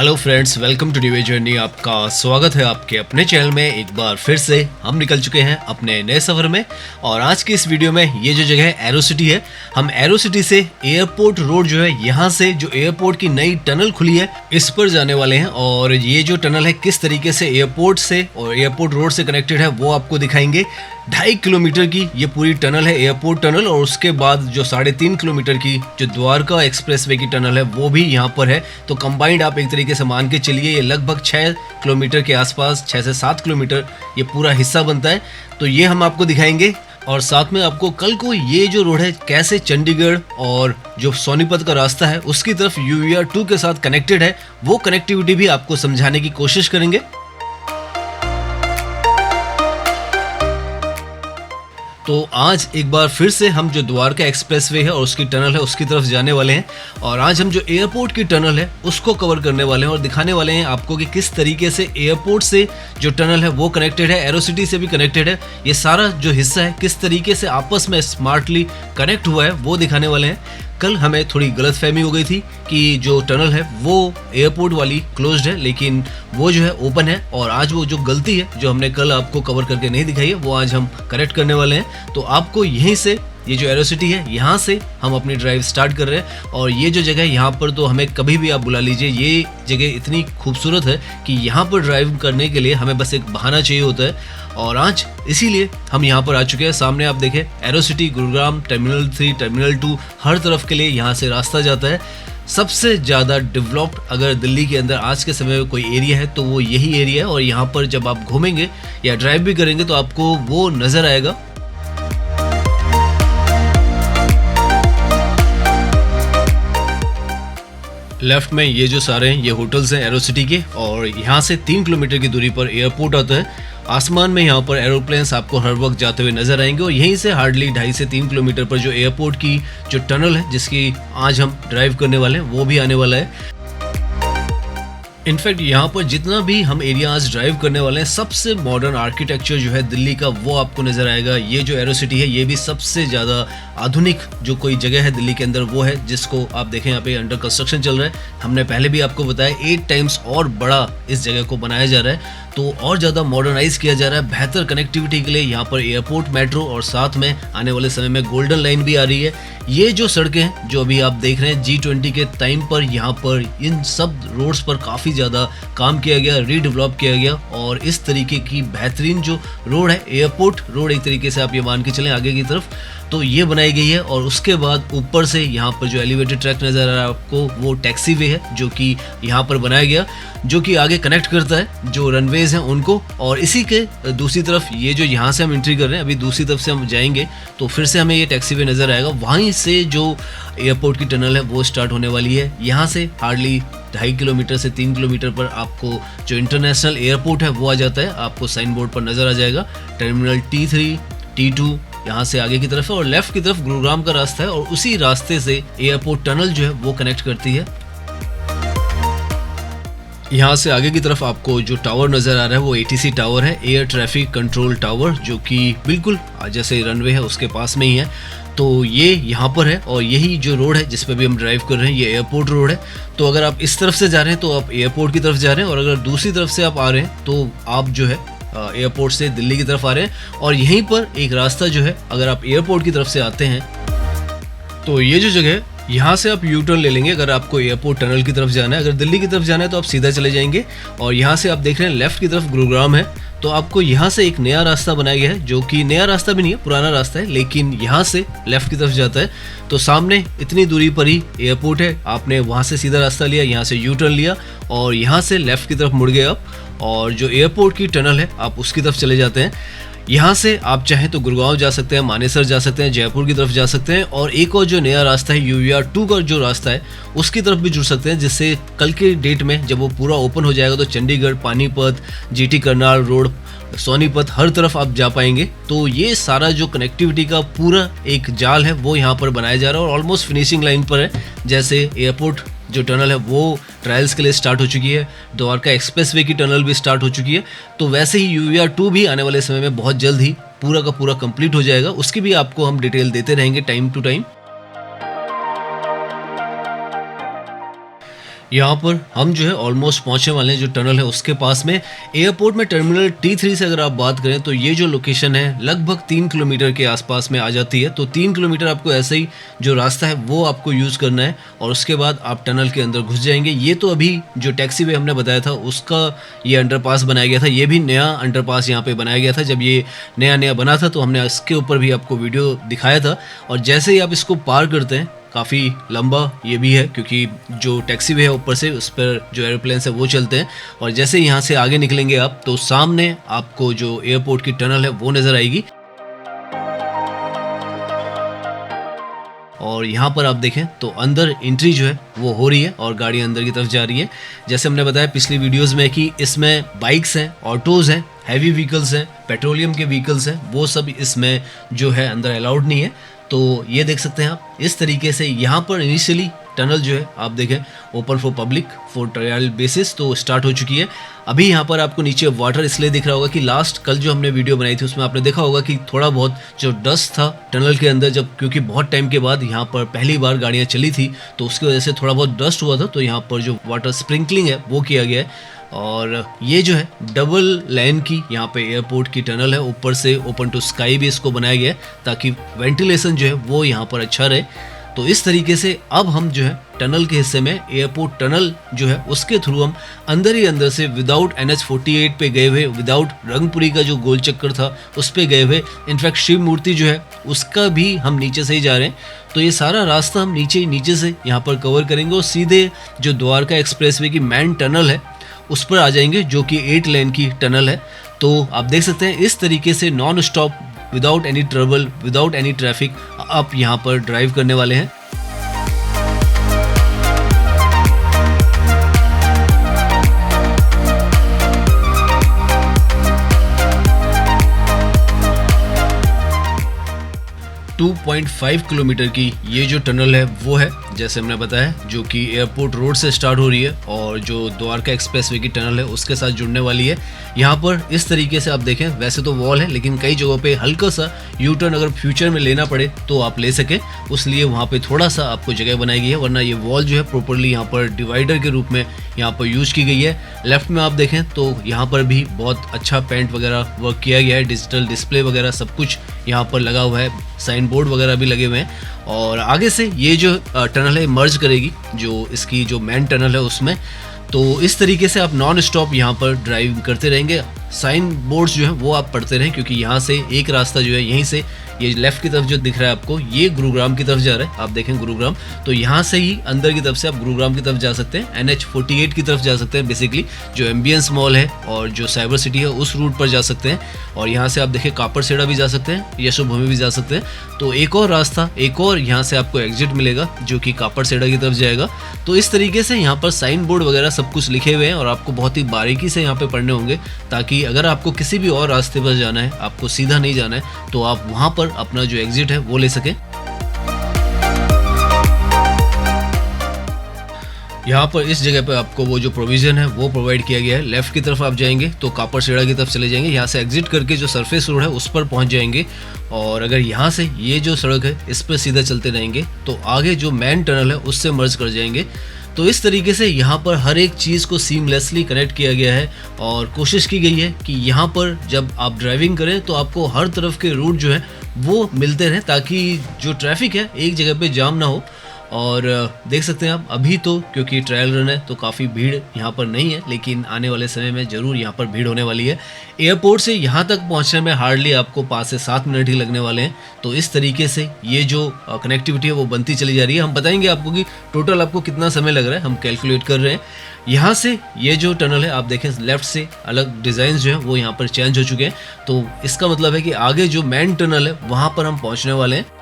Hello friends, welcome to new journey. आपका स्वागत है आपके अपने चैनल में। एक बार फिर से हम निकल चुके हैं अपने नए सफ़र में। और आज की इस वीडियो में ये जो जगह है एरो सिटी है। हम एरो सिटी से एयरपोर्ट रोड जो है, यहाँ से जो एयरपोर्ट की नई टनल खुली है इस पर जाने वाले हैं। और ये जो टनल है किस तरीके से एयरपोर्ट से और एयरपोर्ट रोड से कनेक्टेड है वो आपको दिखाएंगे। 2.5 किलोमीटर की ये पूरी टनल है, एयरपोर्ट टनल। और उसके बाद जो 3.5 किलोमीटर की जो द्वारका एक्सप्रेसवे की टनल है वो भी यहाँ पर है। तो कंबाइंड आप एक तरीके से मान के चलिए ये लगभग 6 किलोमीटर के आसपास, 6 से 7 किलोमीटर ये पूरा हिस्सा बनता है। तो ये हम आपको दिखाएंगे और साथ में आपको कल को ये जो रोड है कैसे चंडीगढ़ और जो सोनीपत का रास्ता है उसकी तरफ UVR 2 के साथ कनेक्टेड है, वो कनेक्टिविटी भी आपको समझाने की कोशिश करेंगे। तो आज एक बार फिर से हम जो द्वारका एक्सप्रेसवे है और उसकी टनल है उसकी तरफ जाने वाले हैं। और आज हम जो एयरपोर्ट की टनल है उसको कवर करने वाले हैं और दिखाने वाले हैं आपको कि किस तरीके से एयरपोर्ट से जो टनल है वो कनेक्टेड है, एरो सिटी से भी कनेक्टेड है। ये सारा जो हिस्सा है किस तरीके से आपस में स्मार्टली कनेक्ट हुआ है वो दिखाने वाले हैं। कल हमें थोड़ी गलतफहमी हो गई थी कि जो टनल है वो एयरपोर्ट वाली क्लोज्ड है, लेकिन वो जो है ओपन है। और आज वो जो गलती है जो हमने कल आपको कवर करके नहीं दिखाई है वो आज हम करेक्ट करने वाले हैं। तो आपको यहीं से ये जो एरो सिटी है यहाँ से हम अपनी ड्राइव स्टार्ट कर रहे हैं। और ये जो जगह है यहाँ पर तो हमें कभी भी आप बुला लीजिए, ये जगह इतनी खूबसूरत है कि यहाँ पर ड्राइव करने के लिए हमें बस एक बहाना चाहिए होता है। और आज इसीलिए हम यहाँ पर आ चुके हैं। सामने आप देखें arrow city, Gurugram, terminal 3, terminal 2 हर तरफ के लिए यहाँ से रास्ता जाता है। सबसे ज़्यादा डेवलप्ड अगर दिल्ली के अंदर आज के समय में कोई एरिया है तो वो यही एरिया है। और यहाँ पर जब आप घूमेंगे या ड्राइव भी करेंगे तो आपको वो नज़र आएगा। लेफ्ट में ये जो सारे हैं ये होटल्स हैं एरो सिटी के। और यहाँ से 3 किलोमीटर की दूरी पर एयरपोर्ट आता है। आसमान में यहाँ पर एरोप्लेन्स आपको हर वक्त जाते हुए नजर आएंगे। और यहीं से हार्डली 2.5 से 3 किलोमीटर पर जो एयरपोर्ट की जो टनल है जिसकी आज हम ड्राइव करने वाले हैं वो भी आने वाला है। इनफैक्ट यहाँ पर जितना भी हम एरिया आज ड्राइव करने वाले हैं सबसे मॉडर्न आर्किटेक्चर जो है दिल्ली का वो आपको नज़र आएगा। ये जो एरो सिटी है ये भी सबसे ज़्यादा आधुनिक जो कोई जगह है दिल्ली के अंदर वो है, जिसको आप देखें यहाँ पे अंडर कंस्ट्रक्शन चल रहा है। हमने पहले भी आपको बताया 8 टाइम्स और बड़ा इस जगह को बनाया जा रहा है, तो और ज़्यादा मॉडर्नाइज किया जा रहा है बेहतर कनेक्टिविटी के लिए। यहाँ पर एयरपोर्ट, मेट्रो और साथ में आने वाले समय में गोल्डन लाइन भी आ रही है। ये जो सड़कें हैं जो अभी आप देख रहे हैं G20 के टाइम पर यहाँ पर इन सब रोड्स पर काफ़ी ज़्यादा काम किया गया, रीडेवलप किया गया। और इस तरीके की बेहतरीन जो रोड है, एयरपोर्ट रोड एक तरीके से आप ये मान के चलें आगे की तरफ, तो ये बनाई गई है। और उसके बाद ऊपर से यहाँ पर जो एलिवेटेड ट्रैक नज़र आ रहा है आपको वो टैक्सी वे है जो कि यहाँ पर बनाया गया, जो कि आगे कनेक्ट करता है जो रनवेज हैं उनको। और इसी के दूसरी तरफ ये जो यहाँ से हम एंट्री कर रहे हैं, अभी दूसरी तरफ से हम जाएंगे तो फिर से हमें ये टैक्सी वे नज़र आएगा। वहीं से जो एयरपोर्ट की टनल है वो स्टार्ट होने वाली है। यहाँ से हार्डली 2.5 किलोमीटर से 3 किलोमीटर पर आपको जो इंटरनेशनल एयरपोर्ट है वो आ जाता है। आपको साइन बोर्ड पर नज़र आ जाएगा टर्मिनल T3, T2 यहाँ से आगे की तरफ है। और लेफ्ट की तरफ गुरुग्राम का रास्ता है और उसी रास्ते से एयरपोर्ट टनल जो है वो कनेक्ट करती है। यहाँ से आगे की तरफ आपको जो टावर नज़र आ रहा है वो ATC टावर है, एयर ट्रैफिक कंट्रोल टावर, जो कि बिल्कुल जैसे रनवे है उसके पास में ही है। तो ये यहाँ पर है और यही जो रोड है जिस पे भी हम ड्राइव कर रहे हैं ये एयरपोर्ट रोड है। तो अगर आप इस तरफ से जा रहे हैं तो आप एयरपोर्ट की तरफ जा रहे हैं, और अगर दूसरी तरफ से आप आ रहे हैं तो आप जो है एयरपोर्ट से दिल्ली की तरफ आ रहे हैं। और यहीं पर एक रास्ता जो है, अगर आप एयरपोर्ट की तरफ से आते हैं तो ये जो जगह है यहाँ से आप यू टर्न ले लेंगे अगर आपको एयरपोर्ट टनल की तरफ जाना है। अगर दिल्ली की तरफ जाना है तो आप सीधा चले जाएंगे। और यहाँ से आप देख रहे हैं लेफ्ट की तरफ गुरुग्राम है, तो आपको यहाँ से एक नया रास्ता बनाया गया है, जो कि नया रास्ता भी नहीं है, पुराना रास्ता है, लेकिन यहाँ से लेफ्ट की तरफ जाता है। तो सामने इतनी दूरी पर ही एयरपोर्ट है, आपने वहाँ से सीधा रास्ता लिया, यहाँ से यू टर्न लिया और यहाँ से लेफ्ट की तरफ मुड़ गए आप, और जो एयरपोर्ट की टनल है आप उसकी तरफ चले जाते हैं। यहाँ से आप चाहें तो गुड़गांव जा सकते हैं, मानेसर जा सकते हैं, जयपुर की तरफ जा सकते हैं, और एक और जो नया रास्ता है UVR 2 का जो रास्ता है उसकी तरफ भी जुड़ सकते हैं, जिससे कल के डेट में जब वो पूरा ओपन हो जाएगा तो चंडीगढ़, पानीपत, GT करनाल रोड, सोनीपत हर तरफ आप जा पाएंगे। तो ये सारा जो कनेक्टिविटी का पूरा एक जाल है वो यहाँ पर बनाया जा रहा है और ऑलमोस्ट फिनिशिंग लाइन पर है। जैसे एयरपोर्ट जो टनल है वो ट्रायल्स के लिए स्टार्ट हो चुकी है, द्वारका एक्सप्रेसवे की टनल भी स्टार्ट हो चुकी है, तो वैसे ही UVR 2 भी आने वाले समय में बहुत जल्द ही पूरा का पूरा कंप्लीट हो जाएगा। उसकी भी आपको हम डिटेल देते रहेंगे टाइम टू टाइम। यहाँ पर हम जो है ऑलमोस्ट पहुंचने वाले हैं जो टनल है उसके पास में। एयरपोर्ट में टर्मिनल T3 से अगर आप बात करें तो ये जो लोकेशन है लगभग 3 किलोमीटर के आसपास में आ जाती है। तो 3 किलोमीटर आपको ऐसे ही जो रास्ता है वो आपको यूज़ करना है और उसके बाद आप टनल के अंदर घुस जाएंगे। ये तो अभी जो टैक्सी वे हमने बताया था उसका ये अंडरपास बनाया गया था। ये भी नया अंडरपास यहाँ पे बनाया गया था। जब ये नया बना था तो हमने इसके ऊपर भी आपको वीडियो दिखाया था। और जैसे ही आप इसको पार करते हैं, काफ़ी लंबा ये भी है क्योंकि जो टैक्सी वे है ऊपर से उस पर जो एरोप्लेन्स है वो चलते हैं। और जैसे यहाँ से आगे निकलेंगे आप तो सामने आपको जो एयरपोर्ट की टनल है वो नज़र आएगी। और यहाँ पर आप देखें तो अंदर एंट्री जो है वो हो रही है और गाड़ी अंदर की तरफ जा रही है। जैसे हमने बताया पिछली वीडियोस में कि इसमें बाइक्स हैं, ऑटोज़ हैं, हैवी व्हीकल्स हैं, पेट्रोलियम के व्हीकल्स हैं, वो सब इसमें जो है अंदर अलाउड नहीं है। तो ये देख सकते हैं आप इस तरीके से यहाँ पर इनिशियली टनल जो है आप देखें open for public for trial basis तो स्टार्ट हो चुकी है। अभी यहाँ पर आपको नीचे वाटर इसलिए दिख रहा होगा कि लास्ट कल जो हमने वीडियो बनाई थी उसमें आपने देखा होगा कि थोड़ा बहुत जो डस्ट था टनल के अंदर, जब क्योंकि बहुत टाइम के बाद यहाँ पर पहली बार गाड़ियाँ चली थी तो उसकी वजह से थोड़ा बहुत डस्ट हुआ था। तो यहाँ पर जो वाटर स्प्रिंकलिंग है वो किया गया है। और ये जो है डबल लाइन की यहाँ पे एयरपोर्ट की टनल है, ऊपर से ओपन टू स्काई भी इसको बनाया गया है ताकि वेंटिलेशन जो है वो यहाँ पर अच्छा रहे। तो इस तरीके से अब हम जो है टनल के हिस्से में एयरपोर्ट टनल जो है उसके थ्रू हम अंदर ही अंदर से विदाउट NH48 पे गए हुए, विदाउट रंगपुरी का जो गोल चक्कर था उस पे गए हुए, इनफैक्ट शिव मूर्ति जो है उसका भी हम नीचे से ही जा रहे हैं। तो ये सारा रास्ता हम नीचे से यहाँ पर कवर करेंगे और सीधे जो द्वारका एक्सप्रेसवे की मेन टनल है उस पर आ जाएंगे जो कि 8 लेन की टनल है। तो आप देख सकते हैं इस तरीके से non stop without any trouble, without any traffic आप यहाँ पर ड्राइव करने वाले हैं। 2.5 किलोमीटर की ये जो टनल है वो है जैसे हमने बताया जो कि एयरपोर्ट रोड से स्टार्ट हो रही है और जो द्वारका एक्सप्रेसवे की टनल है उसके साथ जुड़ने वाली है। यहाँ पर इस तरीके से आप देखें वैसे तो वॉल है लेकिन कई जगहों पे हल्का सा यू टर्न अगर फ्यूचर में लेना पड़े तो आप ले सकें, उसलिए वहाँ पे थोड़ा सा आपको जगह बनाई गई है, वरना ये वॉल जो है प्रॉपरली यहाँ पर डिवाइडर के रूप में यहाँ पर यूज की गई है। लेफ्ट में आप देखें तो यहाँ पर भी बहुत अच्छा पेंट वगैरह वर्क किया गया है, डिजिटल डिस्प्ले वगैरह सब कुछ यहाँ पर लगा हुआ है, साइन बोर्ड वगैरह भी लगे हुए हैं। और आगे से ये जो टनल है मर्ज करेगी जो इसकी जो मेन टनल है उसमें। तो इस तरीके से आप नॉन स्टॉप यहाँ पर ड्राइव करते रहेंगे। साइन बोर्ड्स जो है वो आप पढ़ते रहें क्योंकि यहाँ से एक रास्ता जो है यहीं से ये लेफ्ट की तरफ जो दिख रहा है आपको ये गुरुग्राम की तरफ जा रहा है, आप देखें गुरुग्राम, तो यहाँ से ही अंदर की तरफ से आप गुरुग्राम की तरफ जा सकते हैं, NH48 की तरफ जा सकते हैं, बेसिकली जो एम्बियंस मॉल है और जो साइबर सिटी है उस रूट पर जा सकते हैं। और यहाँ से आप देखें कापड़सेड़ा भी जा सकते हैं, यशोभूमि भी जा सकते हैं। तो एक और रास्ता, एक और यहाँ से आपको एग्जिट मिलेगा जो कि कापड़सेड़ा की तरफ जाएगा। तो इस तरीके से यहाँ पर साइन बोर्ड वगैरह सब कुछ लिखे हुए हैं और आपको बहुत ही बारीकी से यहाँ पे पढ़ने होंगे ताकि अगर आपको किसी भी और रास्ते पर जाना है, आपको सीधा नहीं जाना है, तो आप वहाँ पर अपना जो एग्जिट है वो ले सकें। यहाँ पर इस जगह पर आपको वो जो प्रोविजन है वो प्रोवाइड किया गया है। लेफ्ट की तरफ आप जाएंगे तो कापड़सेड़ा की तरफ चले जाएंगे, यहाँ से एग्जिट करके जो सरफेस रोड है उस पर पहुँच जाएंगे। और अगर यहाँ से ये जो सड़क है इस पर सीधा चलते रहेंगे तो आगे जो मेन टनल है उससे मर्ज कर जाएंगे। तो इस तरीके से यहाँ पर हर एक चीज़ को सीमलेसली कनेक्ट किया गया है और कोशिश की गई है कि यहाँ पर जब आप ड्राइविंग करें तो आपको हर तरफ के रूट जो है वो मिलते रहें ताकि जो ट्रैफिक है एक जगह पे जाम ना हो। और देख सकते हैं आप अभी तो क्योंकि ट्रायल रन है तो काफ़ी भीड़ यहाँ पर नहीं है, लेकिन आने वाले समय में ज़रूर यहाँ पर भीड़ होने वाली है। एयरपोर्ट से यहाँ तक पहुँचने में हार्डली आपको 5 से 7 मिनट ही लगने वाले हैं। तो इस तरीके से ये जो कनेक्टिविटी है वो बनती चली जा रही है। हम बताएंगे आपको कि टोटल आपको कितना समय लग रहा है, हम कैलकुलेट कर रहे हैं। यहाँ से ये जो टनल है आप देखें लेफ्ट से अलग डिज़ाइन जो है वो यहाँ पर चेंज हो चुके हैं। तो इसका मतलब है कि आगे जो मेन टनल है वहाँ पर हम पहुँचने वाले हैं।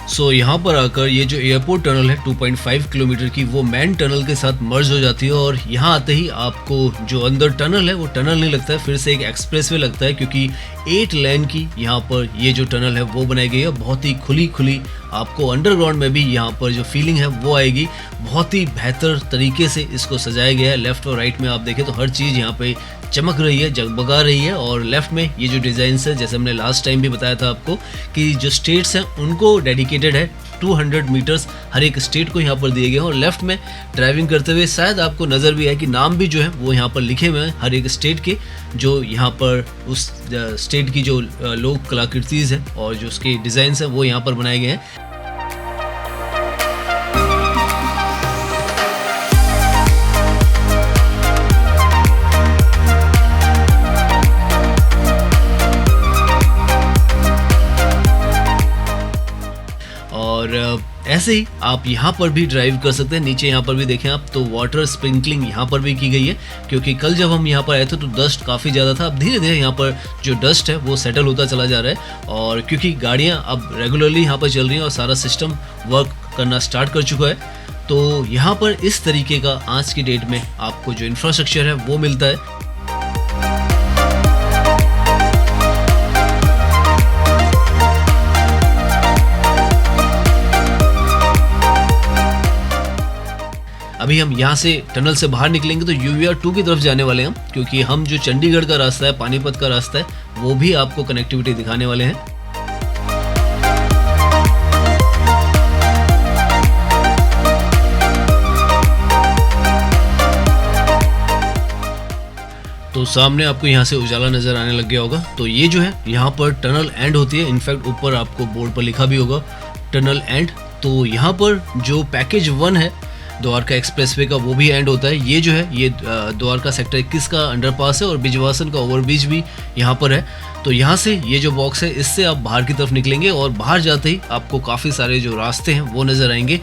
सो यहाँ पर आकर ये जो एयरपोर्ट टनल है 2.5 किलोमीटर की वो मेन टनल के साथ मर्ज हो जाती है और यहाँ आते ही आपको जो अंदर टनल है वो टनल नहीं लगता है, फिर से एक एक्सप्रेसवे लगता है क्योंकि 8 लेन की यहाँ पर ये जो टनल है वो बनाई गई है। बहुत ही खुली आपको अंडरग्राउंड में भी यहाँ पर जो फीलिंग है वो आएगी। बहुत ही बेहतर तरीके से इसको सजाया गया है। लेफ्ट और राइट में आप देखें तो हर चीज़ यहाँ पे चमक रही है, जगमगा रही है। और लेफ्ट में ये जो डिज़ाइंस है, जैसे हमने लास्ट टाइम भी बताया था आपको कि जो स्टेट्स हैं उनको डेडिकेटेड है 200 मीटर्स हर एक स्टेट को यहाँ पर दिए गए हैं। और लेफ्ट में ड्राइविंग करते हुए शायद आपको नज़र भी आए कि नाम भी जो है वो यहाँ पर लिखे हुए हैं हर एक स्टेट के, जो यहाँ पर उस स्टेट की जो लोक कलाकृतिज है और जो उसके डिज़ाइंस हैं वो यहाँ पर बनाए गए हैं। और ऐसे ही आप यहाँ पर भी ड्राइव कर सकते हैं। नीचे यहाँ पर भी देखें आप तो वाटर स्प्रिंकलिंग यहाँ पर भी की गई है, क्योंकि कल जब हम यहाँ पर आए थे तो डस्ट काफ़ी ज़्यादा था। अब धीरे धीरे यहाँ पर जो डस्ट है वो सेटल होता चला जा रहा है, और क्योंकि गाड़ियाँ अब रेगुलरली यहाँ पर चल रही हैं और सारा सिस्टम वर्क करना स्टार्ट कर चुका है, तो यहाँ पर इस तरीके का आज की डेट में आपको जो इंफ्रास्ट्रक्चर है वो मिलता है। अभी हम यहाँ से टनल से बाहर निकलेंगे तो UVR 2 की तरफ जाने वाले हैं हम, क्योंकि हम जो चंडीगढ़ का रास्ता है, पानीपत का रास्ता है, वो भी आपको कनेक्टिविटी दिखाने वाले हैं। तो सामने आपको यहाँ से उजाला नज़र आने लग गया होगा। तो ये जो है यहाँ पर टनल एंड होती है। इनफैक्ट ऊपर आपको बोर्ड पर लिखा भी होगा टनल एंड। तो यहाँ पर जो पैकेज 1 है द्वारका एक्सप्रेसवे का, वो भी एंड होता है। ये जो है ये द्वारका सेक्टर 21 का अंडरपास है और बिजवासन का ओवरब्रिज भी यहाँ पर है। तो यहाँ से ये जो बॉक्स है इससे आप बाहर की तरफ निकलेंगे और बाहर जाते ही आपको काफ़ी सारे जो रास्ते हैं वो नज़र आएंगे।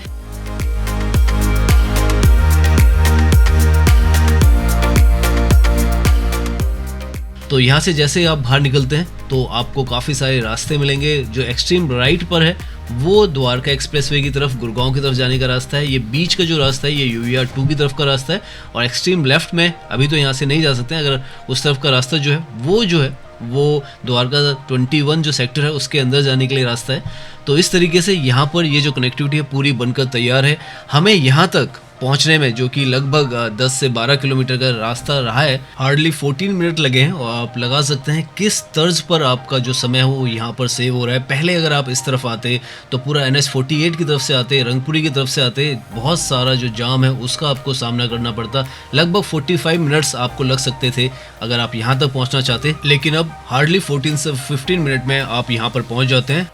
तो यहाँ से जैसे आप बाहर निकलते हैं तो आपको काफ़ी सारे रास्ते मिलेंगे। जो एक्सट्रीम राइट पर है वो द्वारका एक्सप्रेसवे की तरफ, गुड़गांव की तरफ जाने का रास्ता है। ये बीच का जो रास्ता है ये UVR 2 की तरफ का रास्ता है। और एक्सट्रीम लेफ्ट में अभी तो यहाँ से नहीं जा सकते हैं, अगर उस तरफ का रास्ता जो है वो द्वारका 21 जो सेक्टर है उसके अंदर जाने के लिए रास्ता है। तो इस तरीके से यहाँ पर ये जो कनेक्टिविटी है पूरी बनकर तैयार है। हमें यहाँ तक पहुंचने में, जो कि लगभग 10 से 12 किलोमीटर का रास्ता रहा है, हार्डली 14 मिनट लगे हैं। और आप लगा सकते हैं किस तर्ज पर आपका जो समय हो यहाँ पर सेव हो रहा है। पहले अगर आप इस तरफ आते तो पूरा NH 48 की तरफ से आते, रंगपुरी की तरफ से आते, बहुत सारा जो जाम है उसका आपको सामना करना पड़ता। लगभग 45 मिनट्स आपको लग सकते थे अगर आप यहाँ तक पहुँचना चाहते, लेकिन अब हार्डली 14 से 15 मिनट में आप यहाँ पर पहुँच जाते हैं।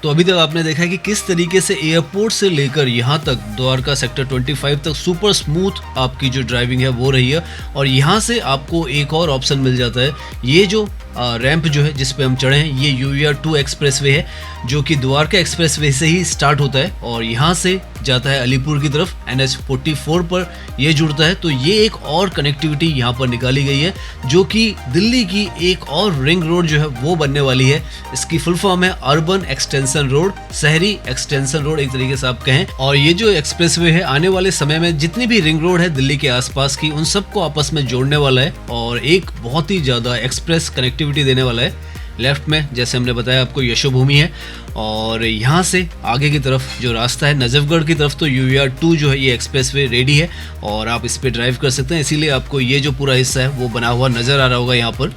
तो अभी तक आपने देखा है कि किस तरीके से एयरपोर्ट से लेकर यहाँ तक द्वारका सेक्टर 25 तक सुपर स्मूथ आपकी जो ड्राइविंग है वो रही है। और यहाँ से आपको एक और ऑप्शन मिल जाता है। ये जो रैंप जो है जिस पे हम चढ़े हैं ये UVR 2 एक्सप्रेसवे है, जो कि द्वारका एक्सप्रेसवे से ही स्टार्ट होता है और यहाँ से जाता है अलीपुर की तरफ। NH 44 पर ये जुड़ता है। तो ये एक और कनेक्टिविटी यहाँ पर निकाली गई है, जो कि दिल्ली की एक और रिंग रोड जो है वो बनने वाली है। इसकी फुल फॉर्म है अर्बन एक्सटेंशन रोड, शहरी एक्सटेंशन रोड एक तरीके से आप कहें। और ये जो एक्सप्रेसवे है आने वाले समय में जितनी भी रिंग रोड है दिल्ली के आसपास की, उन सबको आपस में जोड़ने वाला है और एक बहुत ही ज़्यादा एक्सप्रेस कनेक्टिविटी देने वाला है। लेफ्ट में जैसे हमने बताया आपको यशोभूमि है, और यहाँ से आगे की तरफ जो रास्ता है नजफगढ़ की तरफ, तो UVR 2 जो है ये एक्सप्रेसवे रेडी है और आप इस पे ड्राइव कर सकते हैं। इसीलिए आपको ये जो पूरा हिस्सा है वो बना हुआ नजर आ रहा होगा यहाँ पर।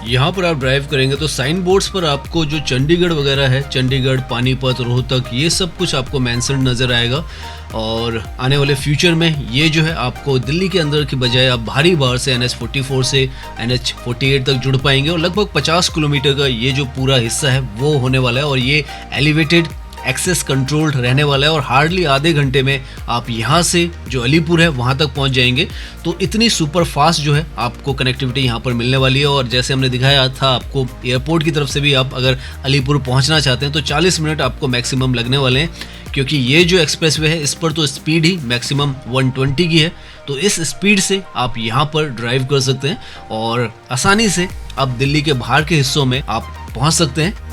यहाँ पर आप ड्राइव करेंगे तो साइन बोर्ड्स पर आपको जो चंडीगढ़ वगैरह है, चंडीगढ़, पानीपत, रोहतक, ये सब कुछ आपको मेंशन नज़र आएगा। और आने वाले फ्यूचर में ये जो है आपको दिल्ली के अंदर की बजाय आप भारी बार से NH 44 से NH 48 तक जुड़ पाएंगे। और लगभग 50 किलोमीटर का ये जो पूरा हिस्सा है वो होने वाला है और ये एलिवेटेड एक्सेस कंट्रोल्ड रहने वाला है। और हार्डली आधे घंटे में आप यहाँ से जो अलीपुर है वहाँ तक पहुँच जाएंगे। तो इतनी सुपर फास्ट जो है आपको कनेक्टिविटी यहाँ पर मिलने वाली है। और जैसे हमने दिखाया था आपको, एयरपोर्ट की तरफ से भी आप अगर अलीपुर पहुँचना चाहते हैं तो 40 मिनट आपको मैक्सिमम लगने वाले हैं, क्योंकि ये जो एक्सप्रेसवे है इस पर तो स्पीड ही मैक्सिमम 120 की है। तो इस स्पीड से आप यहाँ पर ड्राइव कर सकते हैं और आसानी से आप दिल्ली के बाहर के हिस्सों में आप पहुँच सकते हैं।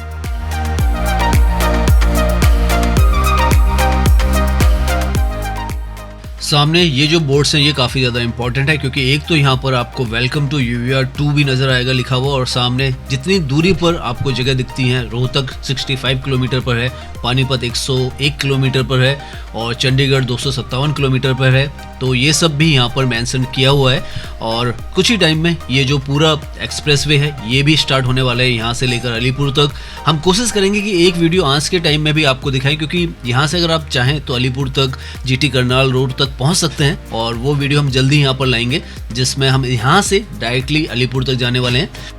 सामने ये जो बोर्ड्स हैं ये काफ़ी ज़्यादा इंपॉर्टेंट है, क्योंकि एक तो यहाँ पर आपको वेलकम टू यूवीआर 2 भी नज़र आएगा लिखा हुआ, और सामने जितनी दूरी पर आपको जगह दिखती है, रोहतक 65 किलोमीटर पर है, पानीपत 101 किलोमीटर पर है और चंडीगढ़ 257 किलोमीटर पर है। तो ये सब भी यहाँ पर मेंशन किया हुआ है और कुछ ही टाइम में ये जो पूरा एक्सप्रेसवे है ये भी स्टार्ट होने वाला है यहाँ से लेकर अलीपुर तक। हम कोशिश करेंगे कि एक वीडियो आज के टाइम में भी आपको दिखाएं, क्योंकि यहाँ से अगर आप चाहें तो अलीपुर तक जीटी करनाल रोड तक पहुँच सकते हैं और वो वीडियो हम जल्दी यहाँ पर लाएंगे जिसमें हम यहाँ से डायरेक्टली अलीपुर तक जाने वाले हैं।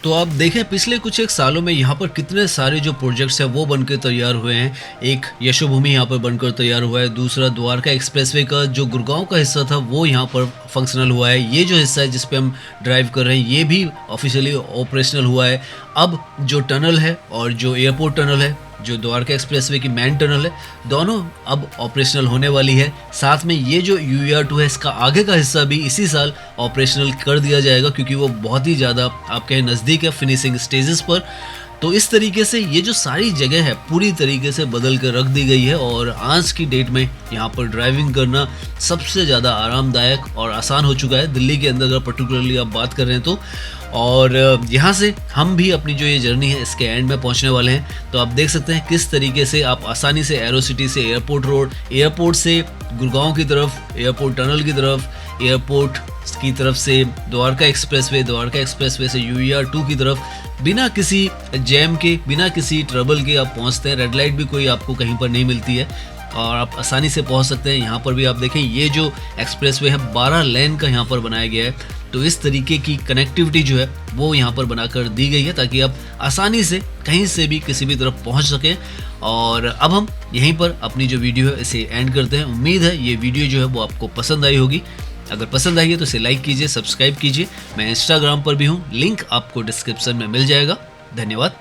तो आप देखें पिछले कुछ एक सालों में यहाँ पर कितने सारे जो प्रोजेक्ट्स हैं वो बनकर तैयार हुए हैं। एक यशोभूमि यहाँ पर बनकर तैयार हुआ है, दूसरा द्वारका एक्सप्रेसवे का जो गुड़गांव का हिस्सा था वो यहाँ पर फंक्शनल हुआ है। ये जो हिस्सा है जिस पे हम ड्राइव कर रहे हैं ये भी ऑफिशियली ऑपरेशनल हुआ है। अब जो टनल है और जो एयरपोर्ट टनल है, जो द्वारका एक्सप्रेसवे की मेन टनल है, दोनों अब ऑपरेशनल होने वाली है। साथ में ये जो यूवीआर 2 है इसका आगे का हिस्सा भी इसी साल ऑपरेशनल कर दिया जाएगा, क्योंकि वो बहुत ही ज़्यादा आपके नज़दीक है फिनिशिंग स्टेजेस पर। तो इस तरीके से ये जो सारी जगह है पूरी तरीके से बदल कर रख दी गई है और आज की डेट में यहाँ पर ड्राइविंग करना सबसे ज़्यादा आरामदायक और आसान हो चुका है दिल्ली के अंदर, अगर पर्टिकुलरली आप बात कर रहे हैं तो। और यहाँ से हम भी अपनी जो ये जर्नी है इसके एंड में पहुँचने वाले हैं। तो आप देख सकते हैं किस तरीके से आप आसानी से एरो सिटी से एयरपोर्ट रोड, एयरपोर्ट से गुड़गांव की तरफ, एयरपोर्ट टनल की तरफ, एयरपोर्ट की तरफ से द्वारका एक्सप्रेसवे, द्वारका एक्सप्रेसवे से यूवीआर 2 की तरफ बिना किसी जैम के, बिना किसी ट्रबल के आप पहुंचते हैं। रेड लाइट भी कोई आपको कहीं पर नहीं मिलती है और आप आसानी से पहुंच सकते हैं। यहाँ पर भी आप देखें ये जो एक्सप्रेसवे है 12 लेन का यहाँ पर बनाया गया है। तो इस तरीके की कनेक्टिविटी जो है वो यहाँ पर बनाकर दी गई है ताकि आप आसानी से कहीं से भी किसी भी तरफ पहुँच सकें। और अब हम यहीं पर अपनी जो वीडियो है इसे एंड करते हैं। उम्मीद है ये वीडियो जो है वो आपको पसंद आई होगी। अगर पसंद आई है तो इसे लाइक कीजिए, सब्सक्राइब कीजिए। मैं इंस्टाग्राम पर भी हूँ, लिंक आपको डिस्क्रिप्शन में मिल जाएगा। धन्यवाद।